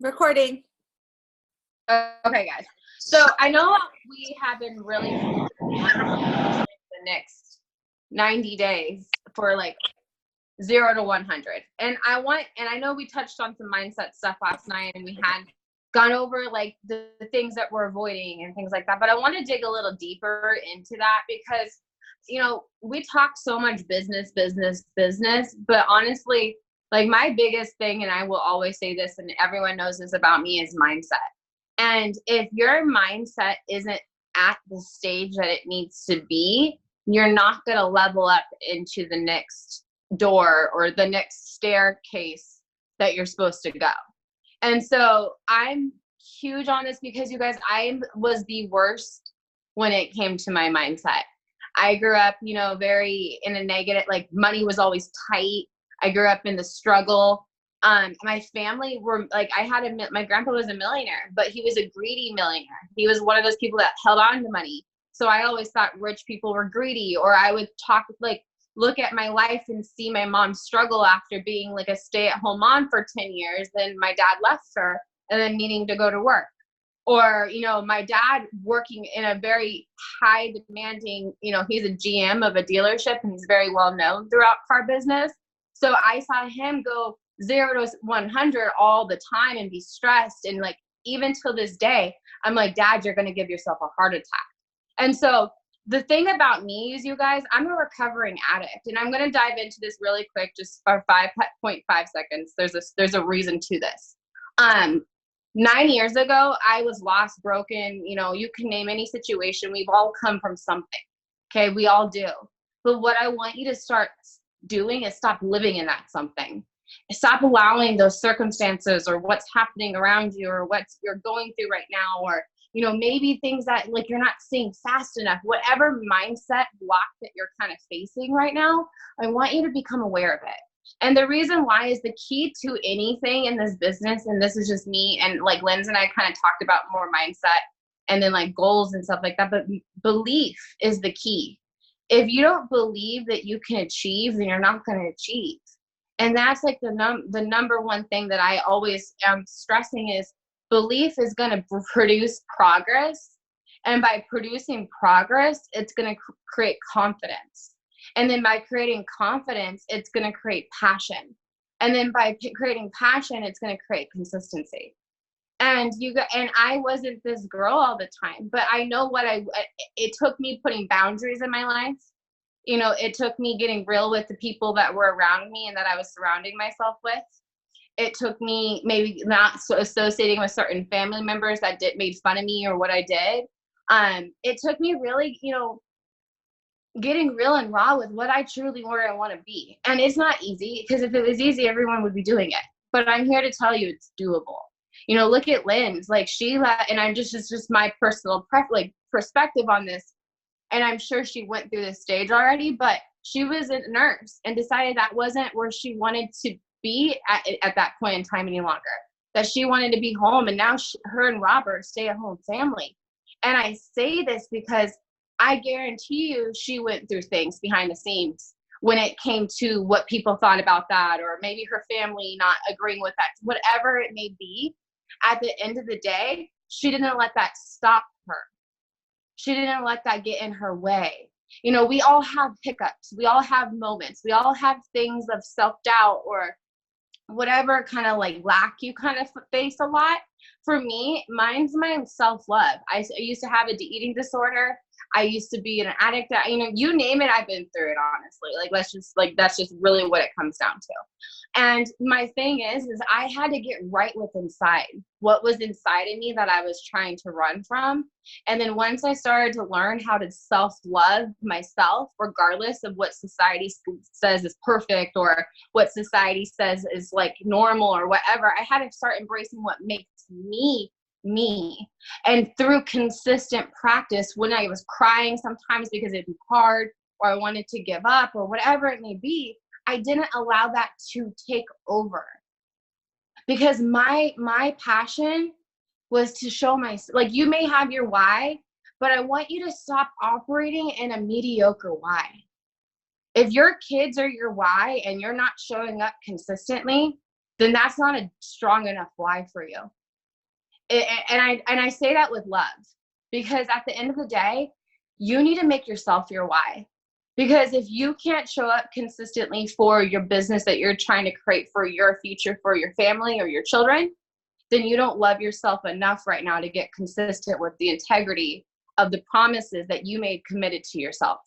Recording. Okay, guys. So I know we have been really the next 90 days for like 0 to 100. And I know we touched on some mindset stuff last night and we had gone over like the things that we're avoiding and things like that. But I want to dig a little deeper into that because, we talk so much business, but honestly, like my biggest thing, and I will always say this and everyone knows this about me, is mindset. And if your mindset isn't at the stage that it needs to be, you're not going to level up into the next door or the next staircase that you're supposed to go. And so I'm huge on this because you guys, I was the worst when it came to my mindset. I grew up, very in a negative, like money was always tight. I grew up in the struggle. My family were like, my grandpa was a millionaire, but he was a greedy millionaire. He was one of those people that held on to money. So I always thought rich people were greedy, or I would look at my life and see my mom struggle after being like a stay-at-home mom for 10 years. Then my dad left her and then needing to go to work. Or, my dad working in a very high demanding, he's a GM of a dealership and he's very well known throughout car business. So I saw him go 0 to 100 all the time and be stressed. And like, even till this day, I'm like, Dad, you're going to give yourself a heart attack. And so the thing about me is, you guys, I'm a recovering addict, and I'm going to dive into this really quick, just for 5.5 seconds. There's a reason to this. 9 years ago, I was lost, broken, you can name any situation. We've all come from something. Okay. We all do. But what I want you to start doing is stop living in that something. Stop allowing those circumstances or what's happening around you or what you're going through right now, or maybe things that like you're not seeing fast enough, whatever mindset block that you're kind of facing right now, I want you to become aware of it. And the reason why is the key to anything in this business, and this is just me, and like Linz and I kind of talked about more mindset and then like goals and stuff like that, but belief is the key. If you don't believe that you can achieve, then you're not going to achieve. And that's like the number one thing that I always am stressing is belief is going to produce progress. And by producing progress, it's going to create confidence. And then by creating confidence, it's going to create passion. And then by creating passion, it's going to create consistency. And I wasn't this girl all the time, but I know it took me putting boundaries in my life. It took me getting real with the people that were around me and that I was surrounding myself with. It took me maybe not associating with certain family members that made fun of me or what I did. It took me really, getting real and raw with what I truly where I want to be. And it's not easy, because if it was easy, everyone would be doing it. But I'm here to tell you it's doable. Look at Linz, like Sheila, and I'm just my personal perspective on this. And I'm sure she went through this stage already, but she was a nurse and decided that wasn't where she wanted to be at that point in time any longer, that she wanted to be home. And now her and Robert stay at home family. And I say this because I guarantee you she went through things behind the scenes when it came to what people thought about that, or maybe her family not agreeing with that, whatever it may be. At the end of the day, she didn't let that stop her. She didn't let that get in her way. We all have hiccups. We all have moments. We all have things of self-doubt or whatever kind of like lack you kind of face a lot. For me, mine's my self-love. I used to have an eating disorder. I used to be an addict. You name it, I've been through it, honestly. That's just really what it comes down to. And my thing is I had to get right with inside. What was inside of me that I was trying to run from. And then once I started to learn how to self-love myself, regardless of what society says is perfect or what society says is like normal or whatever, I had to start embracing what makes me. And through consistent practice, when I was crying sometimes because it'd be hard or I wanted to give up or whatever it may be, I didn't allow that to take over, because my passion was to show like, you may have your why, but I want you to stop operating in a mediocre why. If your kids are your why and you're not showing up consistently, then that's not a strong enough why for you. And I say that with love, because at the end of the day, you need to make yourself your why. Because if you can't show up consistently for your business that you're trying to create for your future, for your family or your children, then you don't love yourself enough right now to get consistent with the integrity of the promises that you made committed to yourself.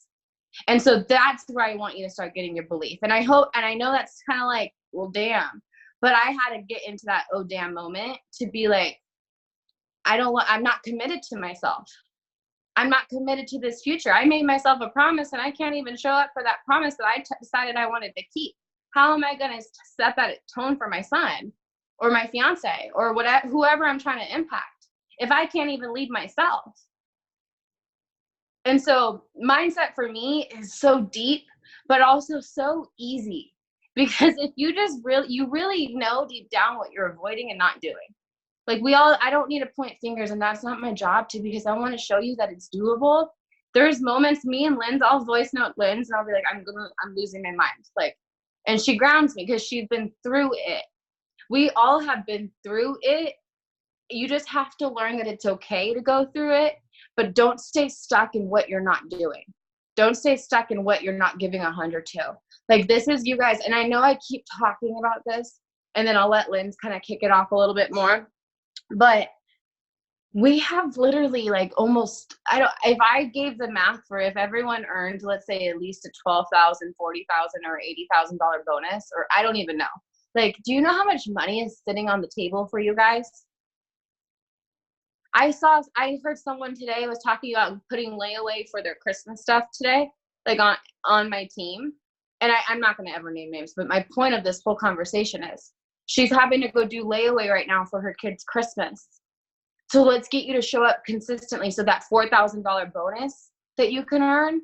And so that's where I want you to start getting your belief. And I hope, and I know that's kind of like, well, damn, but I had to get into that oh damn moment to be like, I'm not committed to myself. I'm not committed to this future. I made myself a promise and I can't even show up for that promise that I decided I wanted to keep. How am I going to set that tone for my son or my fiance or whatever, whoever I'm trying to impact, if I can't even lead myself? And so mindset for me is so deep, but also so easy, because if you just you really know deep down what you're avoiding and not doing. Like I don't need to point fingers, and that's not my job to, because I want to show you that it's doable. There's moments, me and Linz, I'll voice note Linz and I'll be like, I'm losing my mind. Like, and she grounds me because she's been through it. We all have been through it. You just have to learn that it's okay to go through it, but don't stay stuck in what you're not doing. Don't stay stuck in what you're not giving 100 to. Like, this is you guys, and I know I keep talking about this, and then I'll let Linz kind of kick it off a little bit more. But we have literally like almost, if I gave the math for if everyone earned, let's say at least a $12,000, $40,000 or $80,000 bonus, or I don't even know. Like, do you know how much money is sitting on the table for you guys? I heard someone today was talking about putting layaway for their Christmas stuff today, like on my team. And I'm not going to ever name names, but my point of this whole conversation is she's having to go do layaway right now for her kids' Christmas. So let's get you to show up consistently. So that $4,000 bonus that you can earn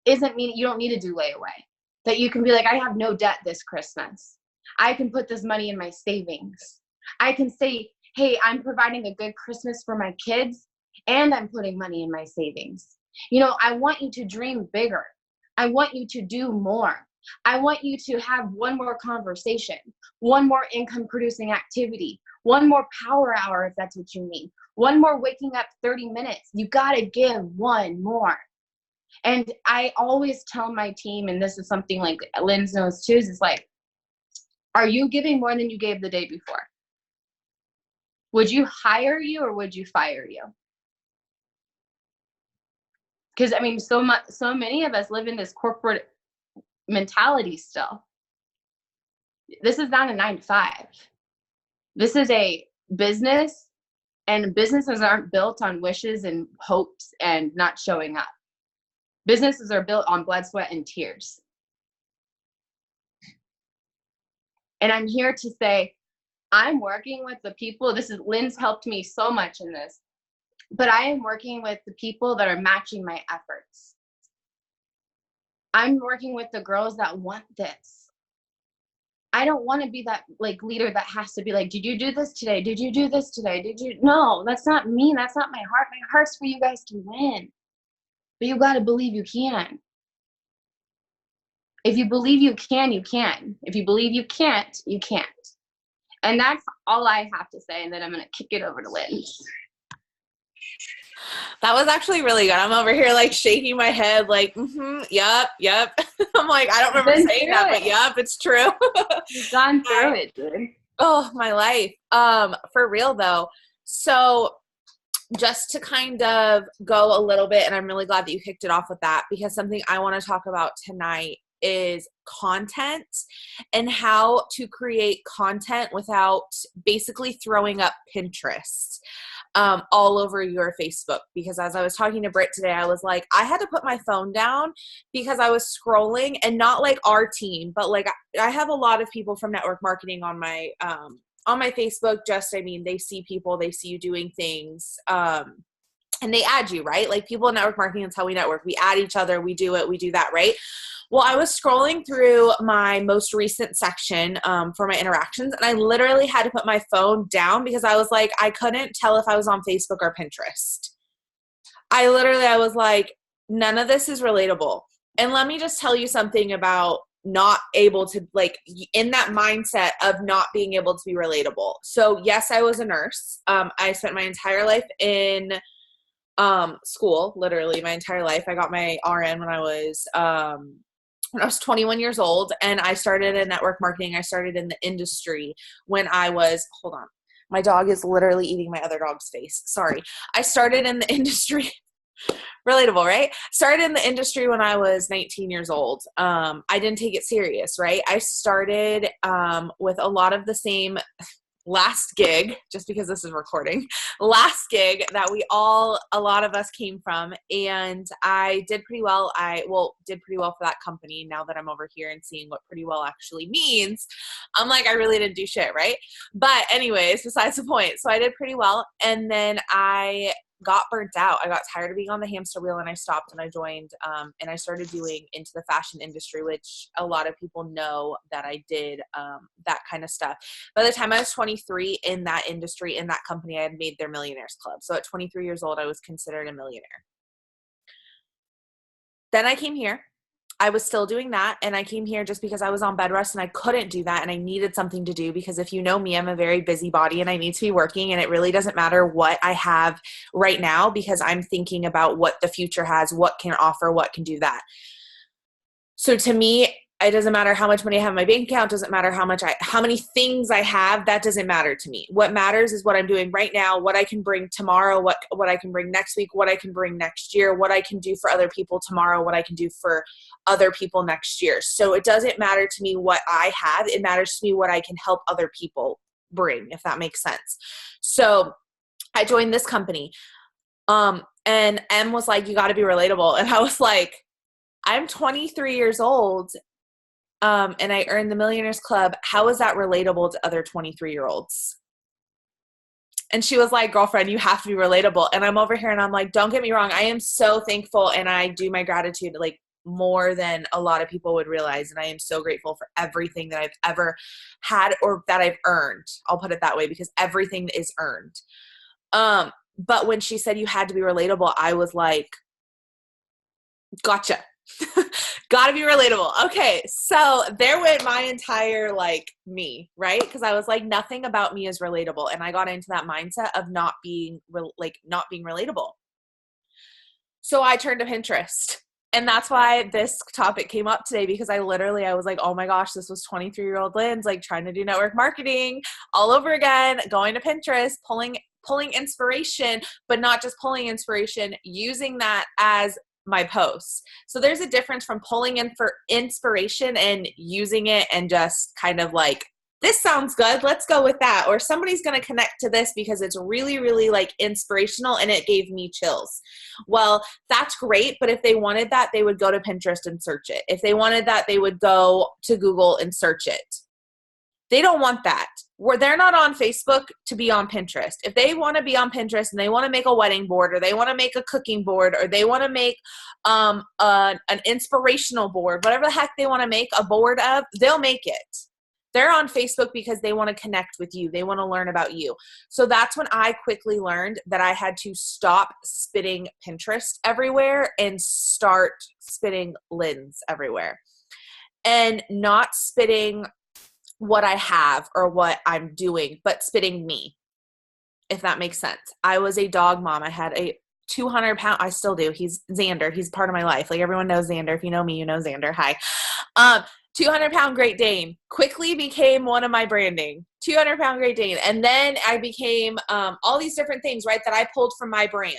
isn't mean you don't need to do layaway. That you can be like, I have no debt this Christmas. I can put this money in my savings. I can say, hey, I'm providing a good Christmas for my kids and I'm putting money in my savings. I want you to dream bigger. I want you to do more. I want you to have one more conversation, one more income producing activity, one more power hour if that's what you need, one more waking up 30 minutes. You got to give one more. And I always tell my team, and this is something like Linz knows too, is like, are you giving more than you gave the day before? Would you hire you or would you fire you? Because I mean, so many of us live in this corporate mentality still. This is not a 9-to-5. This is a business, and businesses aren't built on wishes and hopes and not showing up. Businesses are built on blood, sweat, and tears. And I'm here to say, I'm working with the people. Lynn's helped me so much in this, but I am working with the people that are matching my efforts. I'm working with the girls that want this. I don't want to be that like leader that has to be like, did you do this today? Did you do this today? No, that's not me. That's not my heart. My heart's for you guys to win. But you got to believe you can. If you believe you can, you can. If you believe you can't, you can't. And that's all I have to say. And then I'm going to kick it over to Lynn. That was actually really good. I'm over here like shaking my head like, yep. I'm like, I don't remember saying that, but yep, it's true. You've gone through it, dude. Oh, my life. For real though. So just to kind of go a little bit, and I'm really glad that you kicked it off with that, because something I want to talk about tonight is content and how to create content without basically throwing up Pinterest all over your Facebook. Because as I was talking to Britt today, I was like, I had to put my phone down because I was scrolling, and not like our team, but like I have a lot of people from network marketing on my Facebook. They see people, they see you doing things, and they add you, right? Like people in network marketing, that's how we network. We add each other, we do it, we do that, right? Well, I was scrolling through my most recent section for my interactions, and I literally had to put my phone down because I was like, I couldn't tell if I was on Facebook or Pinterest. I was like, none of this is relatable. And let me just tell you something about not able to, like, in that mindset of not being able to be relatable. So yes, I was a nurse. I spent my entire life in school, literally my entire life. I got my RN when I was 21 years old, and I started in network marketing. I started in the industry when I was, hold on, my dog is literally eating my other dog's face. Sorry. I started in the industry. Relatable, right? Started in the industry when I was 19 years old. I didn't take it serious, right? I started with a lot of the same last gig, just because this is recording, last gig that a lot of us came from. And I did pretty well. Did pretty well for that company. Now that I'm over here and seeing what pretty well actually means, I'm like, I really didn't do shit, right? But anyways, besides the point. So I did pretty well. And then I got burnt out. I got tired of being on the hamster wheel, and I stopped, and I joined and I started doing into the fashion industry, which a lot of people know that I did that kind of stuff. By the time I was 23 in that industry, in that company, I had made their Millionaires Club. So at 23 years old, I was considered a millionaire. Then I came here. I was still doing that, and I came here just because I was on bed rest and I couldn't do that, and I needed something to do, because if you know me, I'm a very busybody and I need to be working, and it really doesn't matter what I have right now, because I'm thinking about what the future has, what can offer, what can do that. So to me, it doesn't matter how much money I have in my bank account, doesn't matter how many things I have, that doesn't matter to me. What matters is what I'm doing right now, what I can bring tomorrow, what I can bring next week, what I can bring next year, what I can do for other people tomorrow, what I can do for other people next year. So it doesn't matter to me what I have, it matters to me what I can help other people bring, if that makes sense. So I joined this company, and M was like, you got to be relatable. And I was like, I'm 23 years old, and I earned the Millionaires Club. How is that relatable to other 23-year-olds? And she was like, girlfriend, you have to be relatable. And I'm over here and I'm like, don't get me wrong. I am so thankful, and I do my gratitude like more than a lot of people would realize. And I am so grateful for everything that I've ever had, or that I've earned. I'll put it that way, because everything is earned. But when she said you had to be relatable, I was like, gotcha. Gotta be relatable. Okay, so there went my entire me, right? Because I was like, nothing about me is relatable, and I got into that mindset of not being relatable. So I turned to Pinterest, and that's why this topic came up today, because I was like, oh my gosh, this was 23-year-old Lynn's trying to do network marketing all over again, going to Pinterest, pulling inspiration, but not just pulling inspiration, using that as my posts. So there's a difference from pulling in for inspiration and using it and just kind of this sounds good, let's go with that. Or somebody's going to connect to this because it's really, really inspirational and it gave me chills. Well, that's great. But if they wanted that, they would go to Pinterest and search it. If they wanted that, they would go to Google and search it. They don't want that. They're not on Facebook to be on Pinterest. If they want to be on Pinterest and they want to make a wedding board, or they want to make a cooking board, or they want to make an inspirational board, whatever the heck they want to make a board of, they'll make it. They're on Facebook because they want to connect with you. They want to learn about you. So that's when I quickly learned that I had to stop spitting Pinterest everywhere and start spitting Lynn's everywhere. And not spitting what I have or what I'm doing, but spitting me, if that makes sense. I was a dog mom. I had a 200-pound, I still do. He's Xander. He's part of my life. Everyone knows Xander. If you know me, you know Xander. Hi. 200-pound Great Dane quickly became one of my branding. 200-pound Great Dane. And then I became all these different things, right, that I pulled from my brand.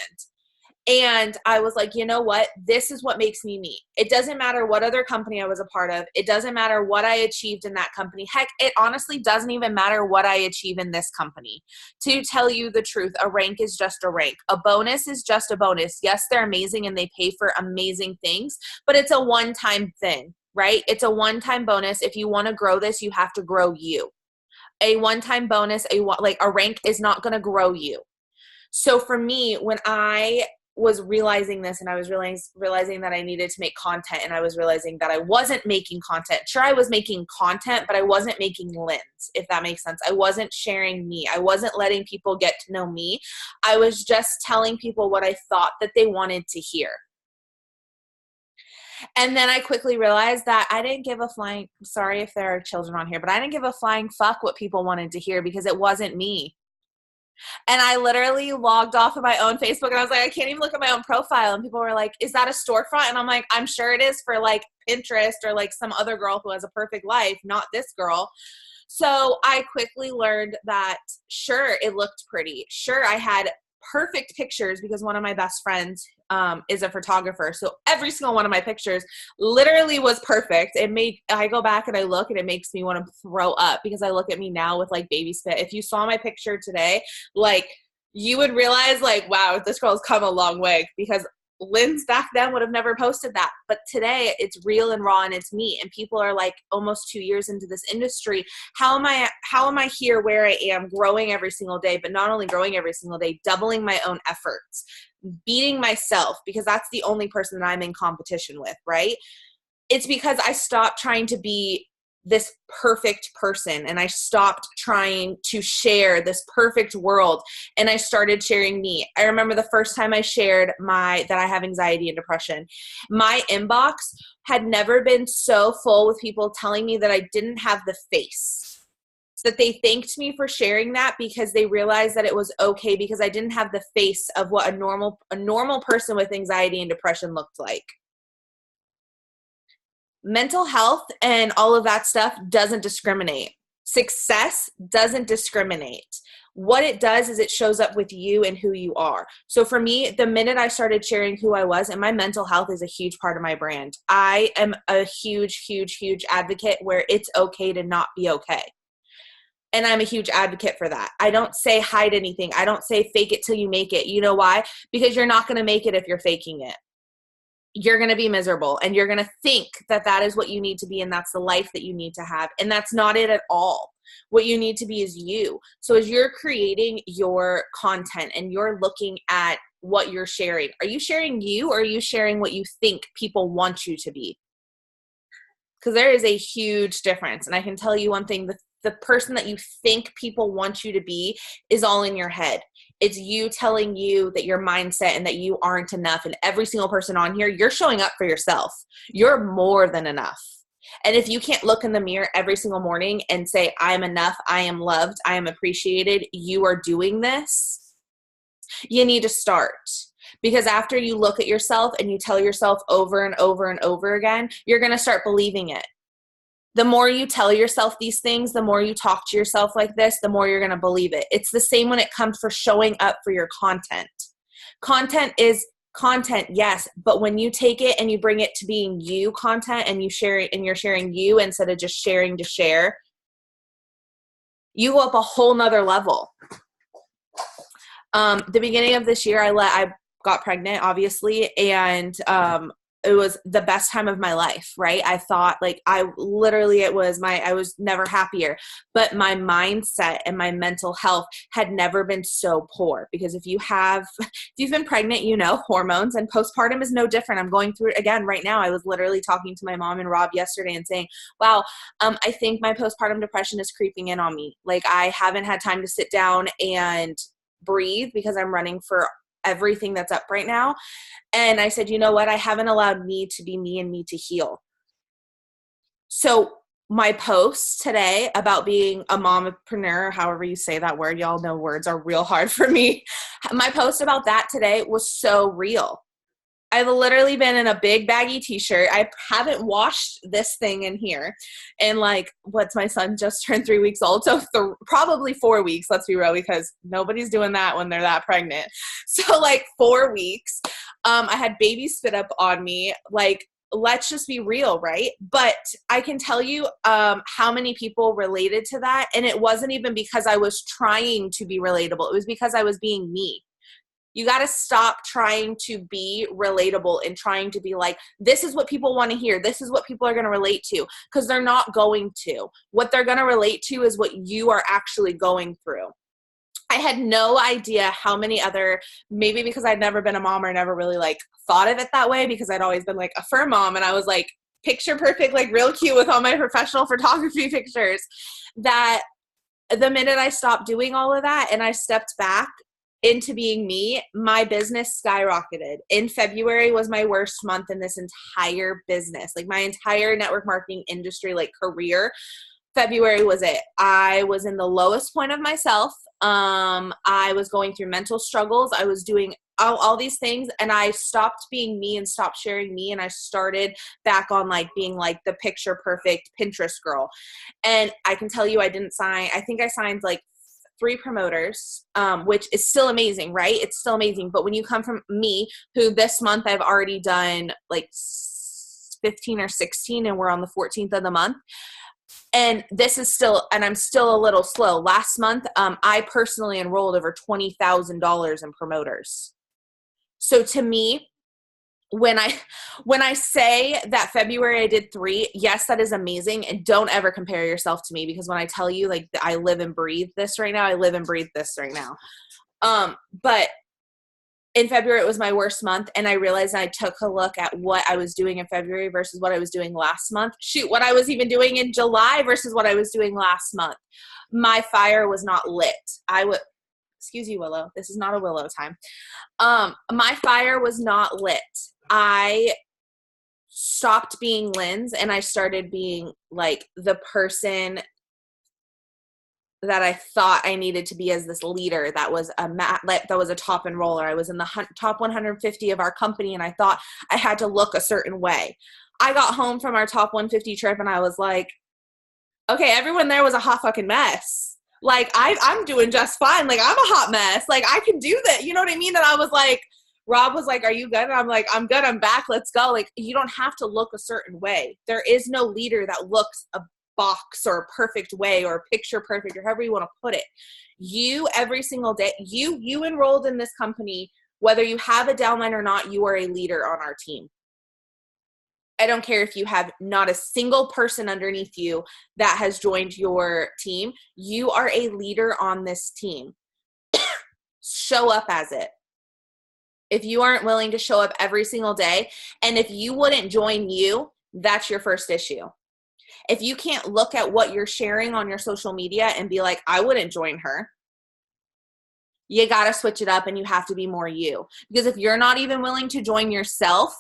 And I was like, you know what? This is what makes me me. It doesn't matter what other company I was a part of. It doesn't matter what I achieved in that company. Heck, it honestly doesn't even matter what I achieve in this company. To tell you the truth, a rank is just a rank. A bonus is just a bonus. Yes, they're amazing and they pay for amazing things, but it's a one-time thing, right? It's a one-time bonus. If you want to grow this, you have to grow you. A one-time bonus, a rank is not going to grow you. So for me, when I was realizing this, and I was realizing that I needed to make content, and I was realizing that I wasn't making content. Sure, I was making content, but I wasn't making Lynn's, if that makes sense. I wasn't sharing me. I wasn't letting people get to know me. I was just telling people what I thought that they wanted to hear. And then I quickly realized that I didn't give a flying, sorry if there are children on here, but I didn't give a flying fuck what people wanted to hear because it wasn't me. And I literally logged off of my own Facebook and I was like, I can't even look at my own profile. And people were like, is that a storefront? And I'm like, I'm sure it is for like Pinterest or like some other girl who has a perfect life, not this girl. So I quickly learned that, sure, it looked pretty. Sure, I had perfect pictures because one of my best friends is a photographer. So every single one of my pictures literally was perfect. I go back and I look and it makes me want to throw up because I look at me now with like baby spit. If you saw my picture today, like you would realize like, wow, this girl's come a long way because Lynn's back then would have never posted that. But today it's real and raw and it's me. And people are like almost 2 years into this industry. How am I here where I am, growing every single day, but not only growing every single day, doubling my own efforts, beating myself because that's the only person that I'm in competition with, right? It's because I stopped trying to be this perfect person and I stopped trying to share this perfect world and I started sharing me. I remember the first time I shared that I have anxiety and depression. My inbox had never been so full with people telling me that I didn't have the face. That they thanked me for sharing that because they realized that it was okay because I didn't have the face of what a normal person with anxiety and depression looked like. Mental health and all of that stuff doesn't discriminate. Success doesn't discriminate. What it does is it shows up with you and who you are. So for me, the minute I started sharing who I was, and my mental health is a huge part of my brand. I am a huge, huge, huge advocate where it's okay to not be okay. And I'm a huge advocate for that. I don't say hide anything. I don't say fake it till you make it. You know why? Because you're not going to make it if you're faking it. You're going to be miserable and you're going to think that that is what you need to be and that's the life that you need to have. And that's not it at all. What you need to be is you. So as you're creating your content and you're looking at what you're sharing, are you sharing you or are you sharing what you think people want you to be? Because there is a huge difference. And I can tell you one thing, the person that you think people want you to be is all in your head. It's you telling you that your mindset and that you aren't enough. And every single person on here, you're showing up for yourself. You're more than enough. And if you can't look in the mirror every single morning and say, I am enough, I am loved, I am appreciated, you are doing this, you need to start. Because after you look at yourself and you tell yourself over and over and over again, you're going to start believing it. The more you tell yourself these things, the more you talk to yourself like this, the more you're going to believe it. It's the same when it comes for showing up for your content. Content is content, yes, but when you take it and you bring it to being you content and you share it and you're sharing you instead of just sharing to share, you go up a whole nother level. The beginning of this year, I got pregnant, obviously, and it was the best time of my life, right? I thought I was never happier, but my mindset and my mental health had never been so poor because if you've been pregnant, you know, hormones and postpartum is no different. I'm going through it again right now. I was literally talking to my mom and Rob yesterday and saying, wow, I think my postpartum depression is creeping in on me. Like I haven't had time to sit down and breathe because I'm running for everything that's up right now. And I said, you know what? I haven't allowed me to be me and me to heal. So my post today about being a mompreneur, however you say that word, y'all know words are real hard for me. My post about that today was so real. I've literally been in a big baggy t-shirt. I haven't washed this thing in here. And what's my son just turned 3 weeks old. So probably 4 weeks, let's be real, because nobody's doing that when they're that pregnant. So 4 weeks, I had baby spit up on me. Let's just be real, right? But I can tell you how many people related to that. And it wasn't even because I was trying to be relatable. It was because I was being me. You got to stop trying to be relatable and trying to be this is what people want to hear. This is what people are going to relate to, because they're not going to. What they're going to relate to is what you are actually going through. I had no idea how many maybe because I'd never been a mom or never really thought of it that way, because I'd always been a fur mom and I was picture perfect, real cute with all my professional photography pictures, that the minute I stopped doing all of that and I stepped back into being me, my business skyrocketed. In February was my worst month in this entire business, like my entire network marketing industry, like career. February was it. I was in the lowest point of myself. I was going through mental struggles. I was doing all these things, and I stopped being me and stopped sharing me, and I started back on like being like the picture perfect Pinterest girl. And I can tell you, I think I signed like 3 promoters, which is still amazing, right? It's still amazing. But when you come from me, who this month I've already done like 15 or 16, and we're on the 14th of the month. And this is still, and I'm still a little slow. Last month, I personally enrolled over $20,000 in promoters. So to me, when I say that February I did 3, yes, that is amazing. And don't ever compare yourself to me, because when I tell you, like, I live and breathe this right now, I live and breathe this right now. But in February, it was my worst month, and I realized I took a look at what I was doing in February versus what I was doing last month. Shoot, what I was even doing in July versus what I was doing last month. My fire was not lit. Excuse you, Willow. This is not a Willow time. My fire was not lit. I stopped being Lynn's, and I started being like the person that I thought I needed to be as this leader that was a top enroller. I was in the top 150 of our company, and I thought I had to look a certain way. I got home from our top 150 trip, and I was like, okay, everyone there was a hot fucking mess. Like, I'm doing just fine. Like, I'm a hot mess. Like, I can do that. You know what I mean? And I was like, Rob was like, are you good? And I'm like, I'm good. I'm back. Let's go. Like, you don't have to look a certain way. There is no leader that looks a box or a perfect way or picture perfect or however you want to put it. You, every single day, you enrolled in this company, whether you have a downline or not, you are a leader on our team. I don't care if you have not a single person underneath you that has joined your team. You are a leader on this team. Show up as it. If you aren't willing to show up every single day, and if you wouldn't join you, that's your first issue. If you can't look at what you're sharing on your social media and be like, I wouldn't join her, you got to switch it up, and you have to be more you. Because if you're not even willing to join yourself,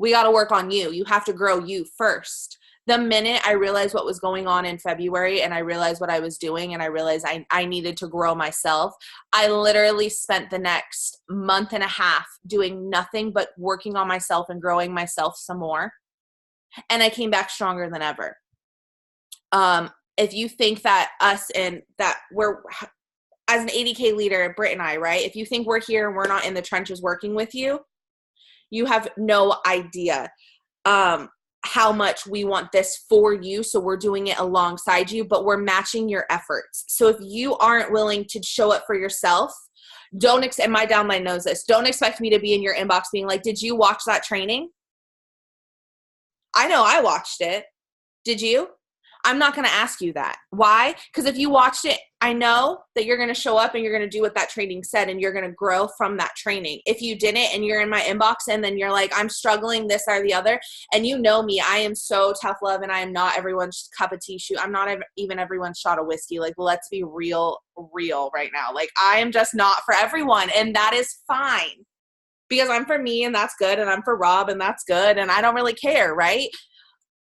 we got to work on you. You have to grow you first. The minute I realized what was going on in February, and I realized what I was doing, and I realized I needed to grow myself, I literally spent the next month and a half doing nothing but working on myself and growing myself some more. And I came back stronger than ever. If you think that we're, as an 80K leader, Britt and I, right? If you think we're here and we're not in the trenches working with you, you have no idea how much we want this for you. So we're doing it alongside you, but we're matching your efforts. So if you aren't willing to show up for yourself, and my downline knows this, don't expect me to be in your inbox being like, did you watch that training? I know I watched it. Did you? I'm not going to ask you that. Why? Because if you watched it, I know that you're going to show up and you're going to do what that training said, and you're going to grow from that training. If you didn't and you're in my inbox and then you're like, I'm struggling this or the other, and you know me, I am so tough love, and I am not everyone's cup of tea. I'm not even everyone's shot of whiskey. Like, let's be real right now. Like, I am just not for everyone, and that is fine. Because I'm for me, and that's good, and I'm for Rob, and that's good, and I don't really care, right?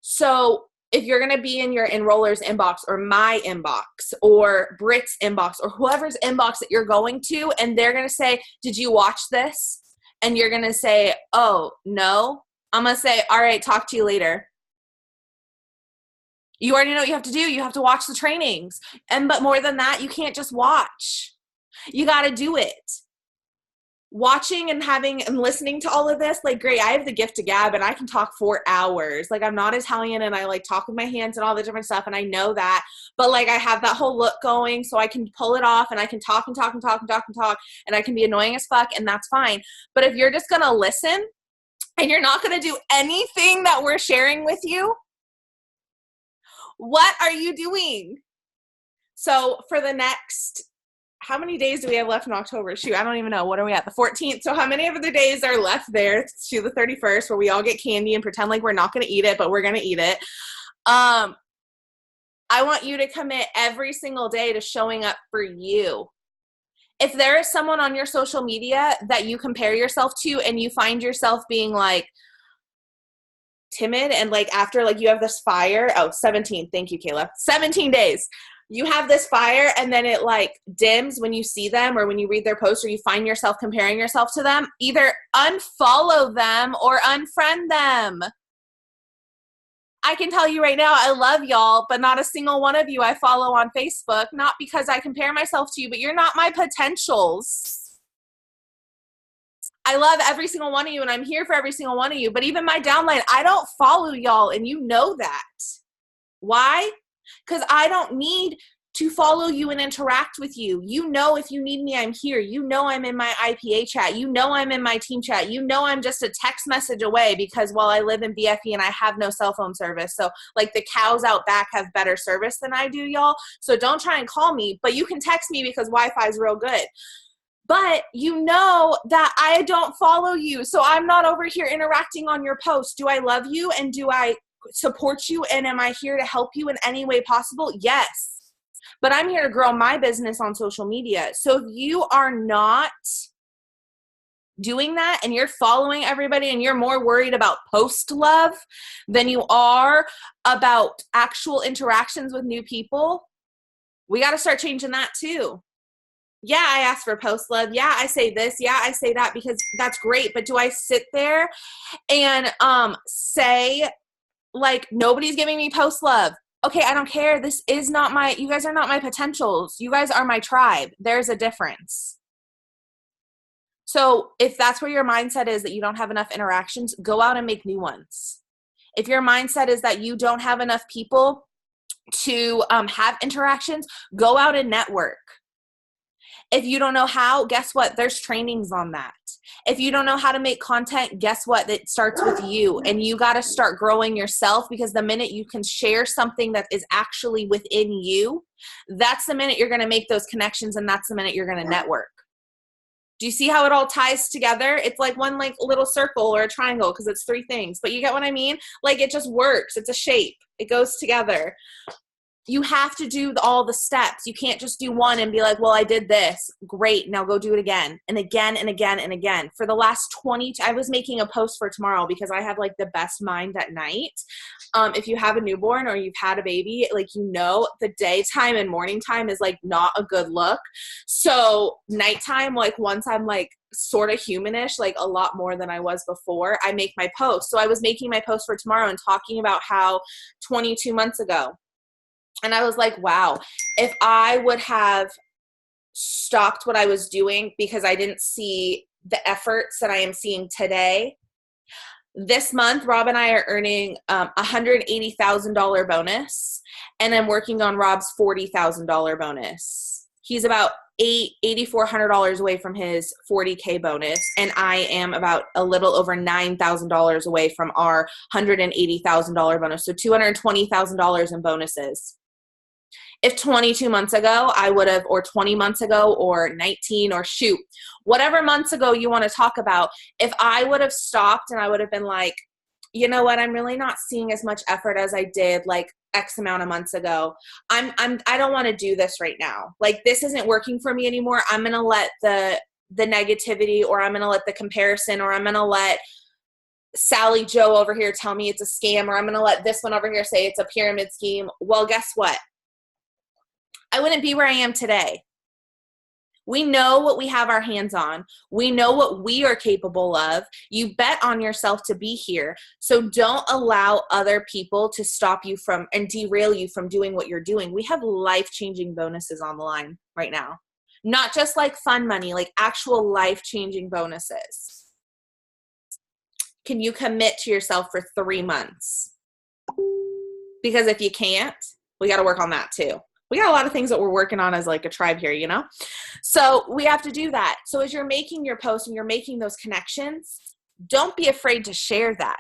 So if you're going to be in your enroller's inbox or my inbox or Britt's inbox or whoever's inbox that you're going to, and they're going to say, did you watch this? And you're going to say, oh, no. I'm going to say, all right, talk to you later. You already know what you have to do. You have to watch the trainings. But more than that, you can't just watch. You got to do it. Watching and listening to all of this, like, great, I have the gift of gab and I can talk for hours. Like, I'm not Italian and I like talk with my hands and all the different stuff, and I know that, but like, I have that whole look going, so I can pull it off and I can talk and talk and talk and talk and talk, and I can be annoying as fuck, and that's fine. But if you're just gonna listen and you're not gonna do anything that we're sharing with you, what are you doing? So for the next, how many days do we have left in October? Shoot, I don't even know. What are we at? The 14th. So how many of the days are left there to the 31st where we all get candy and pretend like we're not going to eat it, but we're going to eat it? I want you to commit every single day to showing up for you. if there is someone on your social media that you compare yourself to and you find yourself being like timid and like after like you have this fire, 17, thank you, Kayla, 17 days. You have this fire and then it like dims when you see them or when you read their posts or you find yourself comparing yourself to them, either unfollow them or unfriend them. I can tell you right now, I love y'all, but not a single one of you I follow on Facebook, not because I compare myself to you, but you're not my potentials. I love every single one of you and I'm here for every single one of you, but even my downline, I don't follow y'all and you know that. Why? Because I don't need to follow you and interact with you. You know, if you need me, I'm here. You know, I'm in my IPA chat. You know, I'm in my team chat. You know, I'm just a text message away because while I live in BFE and I have no cell phone service. So like the cows out back have better service than I do, y'all. So don't try and call me, but you can text me because Wi-Fi is real good. But you know that I don't follow you. So I'm not over here interacting on your posts. Do I love you and do I support you and am I here to help you in any way possible? Yes. But I'm here to grow my business on social media. So if you are not doing that and you're following everybody and you're more worried about post love than you are about actual interactions with new people, we got to start changing that too. Yeah, I ask for post love. Yeah, I say this. Yeah, I say that because that's great. But do I sit there and say like nobody's giving me post love? Okay, I don't care. This is not you guys are not my potentials. You guys are my tribe. There's a difference. So if that's where your mindset is that you don't have enough interactions, go out and make new ones. If your mindset is that you don't have enough people to have interactions, go out and network. If you don't know how, guess what? There's trainings on that. If you don't know how to make content, guess what? It starts with you. And you got to start growing yourself because the minute you can share something that is actually within you, that's the minute you're going to make those connections and that's the minute you're going to network. Do you see how it all ties together? It's like one like little circle or a triangle because it's three things. But you get what I mean? Like it just works. It's a shape. It goes together. You have to do all the steps. You can't just do one and be like, well, I did this. Great. Now go do it again and again and again and again. For the last I was making a post for tomorrow because I have like the best mind at night. If you have a newborn or you've had a baby, like, you know, the daytime and morning time is like not a good look. So nighttime, like once I'm like sort of humanish, like a lot more than I was before, I make my post. So I was making my post for tomorrow and talking about how 22 months ago, and I was like, wow, if I would have stopped what I was doing because I didn't see the efforts that I am seeing today, this month, Rob and I are earning $180,000 bonus, and I'm working on Rob's $40,000 bonus. He's about $8,400 away from his $40K bonus, and I am about a little over $9,000 away from our $180,000 bonus, so $220,000 in bonuses. If 22 months ago I would have, or 20 months ago, or 19, or shoot, whatever months ago you want to talk about, if I would have stopped and I would have been like, you know what, I'm really not seeing as much effort as I did like X amount of months ago. I don't want to do this right now. Like, this isn't working for me anymore. I'm going to let the negativity, or I'm going to let the comparison, or I'm going to let Sally Joe over here tell me it's a scam, or I'm going to let this one over here say it's a pyramid scheme. Well, guess what? I wouldn't be where I am today. We know what we have our hands on. We know what we are capable of. You bet on yourself to be here. So don't allow other people to stop you from and derail you from doing what you're doing. We have life-changing bonuses on the line right now. Not just like fun money, like actual life-changing bonuses. Can you commit to yourself for 3 months? Because if you can't, we got to work on that too. We got a lot of things that we're working on as like a tribe here, you know? So we have to do that. So as you're making your post and you're making those connections, don't be afraid to share that.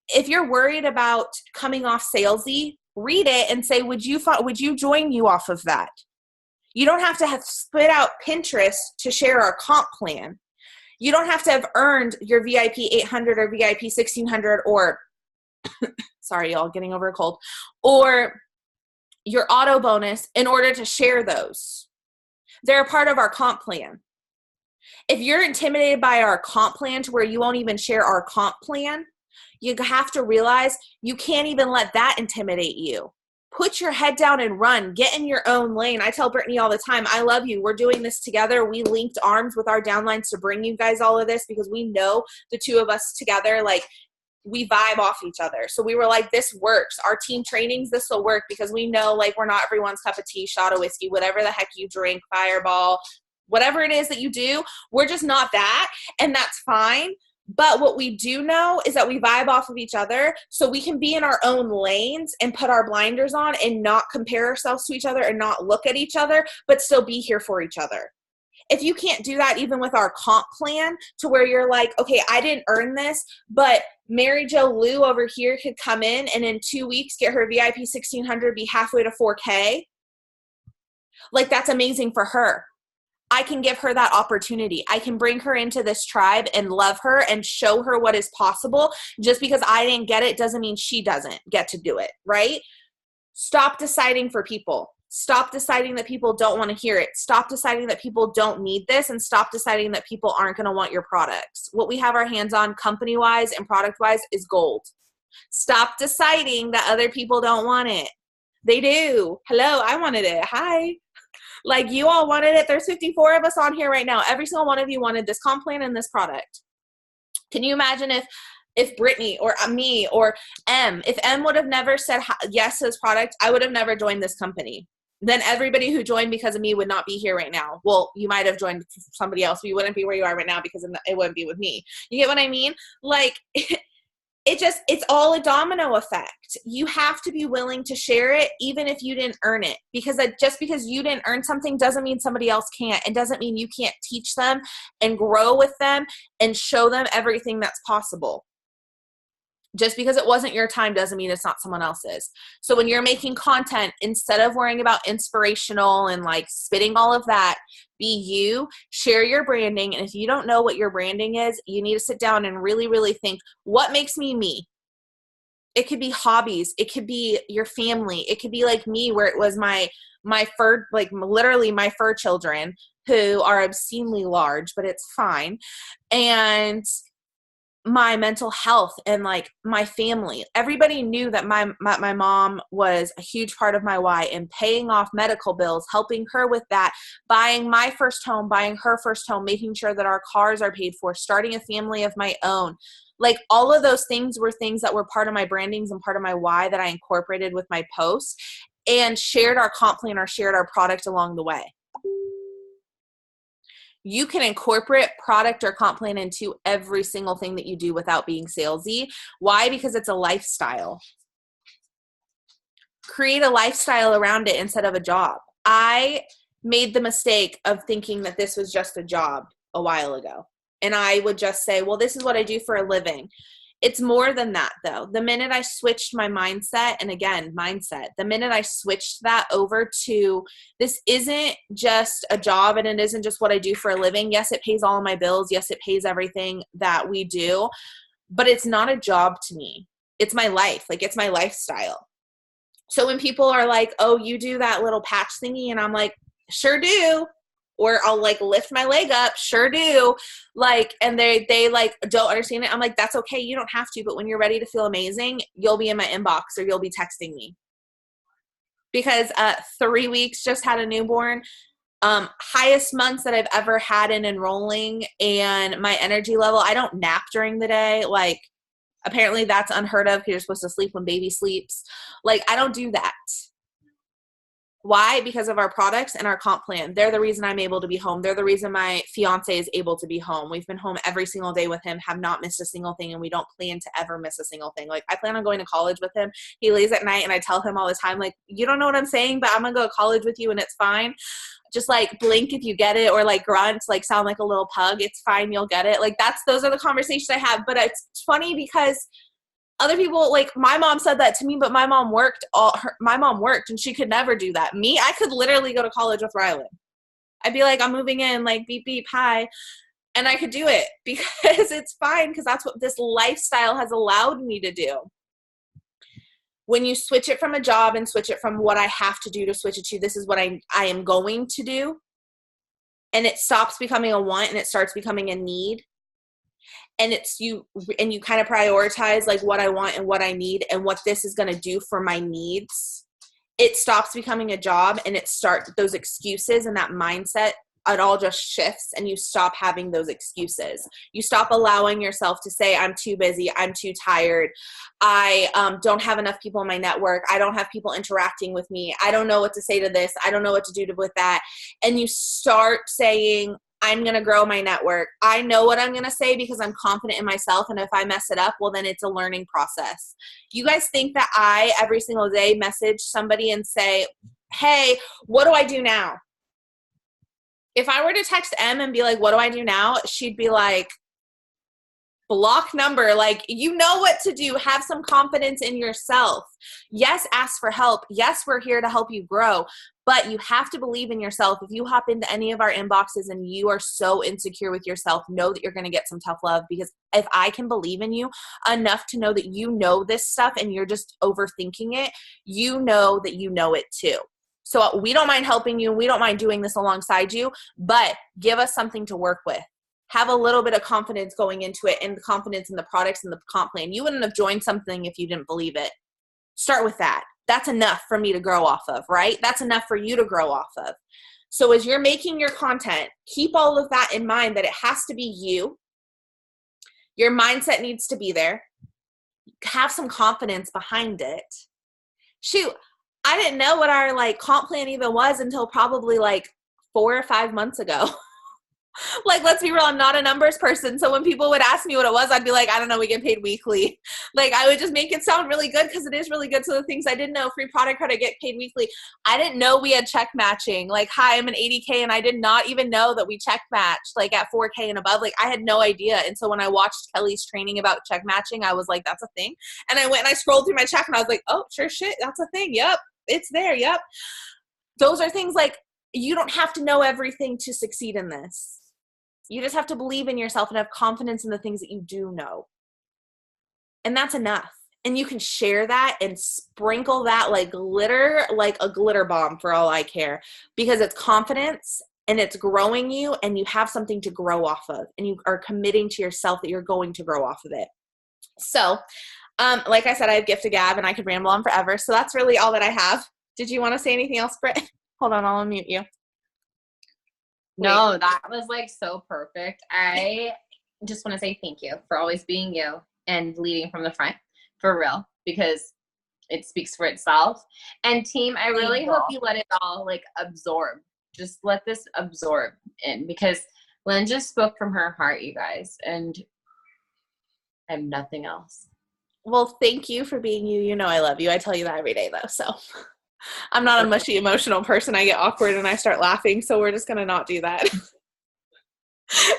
If you're worried about coming off salesy, read it and say, would you join you off of that? You don't have to have spit out Pinterest to share our comp plan. You don't have to have earned your VIP 800 or VIP 1600 or, sorry, y'all, getting over a cold, or your auto bonus in order to share those. They're a part of our comp plan. If you're intimidated by our comp plan to where you won't even share our comp plan, you have to realize you can't even let that intimidate you. Put your head down and run. Get in your own lane. I tell Brittany all the time, I love you. We're doing this together. We linked arms with our downlines to bring you guys all of this because we know the two of us together, like, we vibe off each other. So we were like, this works. Our team trainings, this will work because we know, like, we're not everyone's cup of tea, shot of whiskey, whatever the heck you drink, Fireball, whatever it is that you do. We're just not that, and that's fine. But what we do know is that we vibe off of each other, so we can be in our own lanes and put our blinders on and not compare ourselves to each other and not look at each other, but still be here for each other. If you can't do that even with our comp plan to where you're like, okay, I didn't earn this, but Mary Jo Lou over here could come in and 2 weeks get her VIP 1600, be halfway to 4K. Like, that's amazing for her. I can give her that opportunity. I can bring her into this tribe and love her and show her what is possible. Just because I didn't get it doesn't mean she doesn't get to do it, right? Stop deciding for people. Stop deciding that people don't want to hear it. Stop deciding that people don't need this, and stop deciding that people aren't going to want your products. What we have our hands on company-wise and product-wise is gold. Stop deciding that other people don't want it. They do. Hello, I wanted it. Hi. Like, you all wanted it. There's 54 of us on here right now. Every single one of you wanted this comp plan and this product. Can you imagine if Brittany or me or if M would have never said yes to this product, I would have never joined this company. Then everybody who joined because of me would not be here right now. Well, you might have joined somebody else, but you wouldn't be where you are right now because it wouldn't be with me. You get what I mean? Like, it's all a domino effect. You have to be willing to share it even if you didn't earn it, because just because you didn't earn something doesn't mean somebody else can't. It doesn't mean you can't teach them and grow with them and show them everything that's possible. Just because it wasn't your time doesn't mean it's not someone else's. So when you're making content, instead of worrying about inspirational and like spitting all of that, be you, share your branding. And if you don't know what your branding is, you need to sit down and really, really think, what makes me me? It could be hobbies. It could be your family. It could be like me, where it was my fur, like literally my fur children, who are obscenely large, but it's fine. And my mental health and like my family. Everybody knew that my mom was a huge part of my why, and paying off medical bills, helping her with that, buying my first home, buying her first home, making sure that our cars are paid for, starting a family of my own. Like, all of those things were things that were part of my brandings and part of my why that I incorporated with my posts and shared our comp plan or shared our product along the way. You can incorporate product or comp plan into every single thing that you do without being salesy. Why? Because it's a lifestyle. Create a lifestyle around it instead of a job. I made the mistake of thinking that this was just a job a while ago. And I would just say, well, this is what I do for a living. It's more than that, though. The minute I switched my mindset, and again, mindset, the minute I switched that over to, this isn't just a job and it isn't just what I do for a living. Yes, it pays all of my bills. Yes, it pays everything that we do, but it's not a job to me. It's my life. Like, it's my lifestyle. So when people are like, oh, you do that little patch thingy, and I'm like, sure do. Or I'll like lift my leg up, sure do. Like, and they like don't understand it. I'm like, that's okay. You don't have to, but when you're ready to feel amazing, you'll be in my inbox or you'll be texting me. Because 3 weeks, just had a newborn, highest months that I've ever had in enrolling, and my energy level, I don't nap during the day. Like, apparently that's unheard of because you're supposed to sleep when baby sleeps. Like, I don't do that. Why? Because of our products and our comp plan. They're the reason I'm able to be home. They're the reason my fiance is able to be home. We've been home every single day with him, have not missed a single thing, and we don't plan to ever miss a single thing. Like, I plan on going to college with him. He lays at night, and I tell him all the time, like, you don't know what I'm saying, but I'm going to go to college with you, and it's fine. Just, like, blink if you get it, or, like, grunt, like, sound like a little pug. It's fine. You'll get it. Like, those are the conversations I have. But it's funny because other people, like, my mom said that to me, but my mom worked and she could never do that. Me, I could literally go to college with Rylan. I'd be like, I'm moving in, like, beep, beep, hi. And I could do it because it's fine, because that's what this lifestyle has allowed me to do. When you switch it from a job and switch it from what I have to do to switch it to, this is what I am going to do, and it stops becoming a want and it starts becoming a need, and it's you kind of prioritize like what I want and what I need and what this is going to do for my needs, it stops becoming a job, and it starts those excuses and that mindset, it all just shifts, and you stop having those excuses. You stop allowing yourself to say, I'm too busy, I'm too tired, I don't have enough people in my network, I don't have people interacting with me, I don't know what to say to this, I don't know what to do with that. And you start saying, I'm going to grow my network. I know what I'm going to say because I'm confident in myself. And if I mess it up, well, then it's a learning process. You guys think that I, every single day, message somebody and say, hey, what do I do now? If I were to text M and be like, what do I do now? She'd be like, block number. Like, you know what to do. Have some confidence in yourself. Yes, ask for help. Yes, we're here to help you grow. But you have to believe in yourself. If you hop into any of our inboxes and you are so insecure with yourself, know that you're going to get some tough love, because if I can believe in you enough to know that you know this stuff and you're just overthinking it, you know that you know it too. So we don't mind helping you. We don't mind doing this alongside you, but give us something to work with. Have a little bit of confidence going into it, and confidence in the products and the comp plan. You wouldn't have joined something if you didn't believe it. Start with that. That's enough for me to grow off of, right? That's enough for you to grow off of. So as you're making your content, keep all of that in mind, that it has to be you. Your mindset needs to be there. Have some confidence behind it. Shoot, I didn't know what our like comp plan even was until probably like 4 or 5 months ago. Like, let's be real, I'm not a numbers person. So when people would ask me what it was, I'd be like, I don't know, we get paid weekly. Like, I would just make it sound really good because it is really good. So the things I didn't know, free product credit, get paid weekly. I didn't know we had check matching. Like, hi, I'm an 80K and I did not even know that we check matched like at 4K and above. Like, I had no idea. And so when I watched Kelly's training about check matching, I was like, that's a thing. And I went and I scrolled through my check and I was like, oh, sure shit, that's a thing. Yep, it's there. Yep. Those are things like, you don't have to know everything to succeed in this. You just have to believe in yourself and have confidence in the things that you do know. And that's enough. And you can share that and sprinkle that like glitter, like a glitter bomb for all I care, because it's confidence and it's growing you, and you have something to grow off of, and you are committing to yourself that you're going to grow off of it. So, like I said, I have gift to gab and I could ramble on forever. So that's really all that I have. Did you want to say anything else, Britt? Hold on, I'll unmute you. No, that was like so perfect. I just want to say thank you for always being you and leading from the front, for real, because it speaks for itself. And team, I really hope you let it all like absorb. Just let this absorb in, because Lynn just spoke from her heart, you guys, and I have nothing else. Well, thank you for being you. You know I love you. I tell you that every day though, so. I'm not a mushy emotional person. I get awkward and I start laughing, so we're just going to not do that.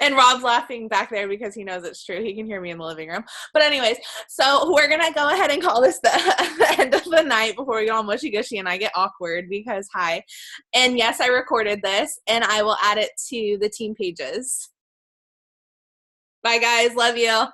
And Rob's laughing back there because he knows it's true. He can hear me in the living room. But anyways, so we're going to go ahead and call this the end of the night before we get all mushy-gushy and I get awkward because hi. And yes, I recorded this, and I will add it to the team pages. Bye, guys. Love you.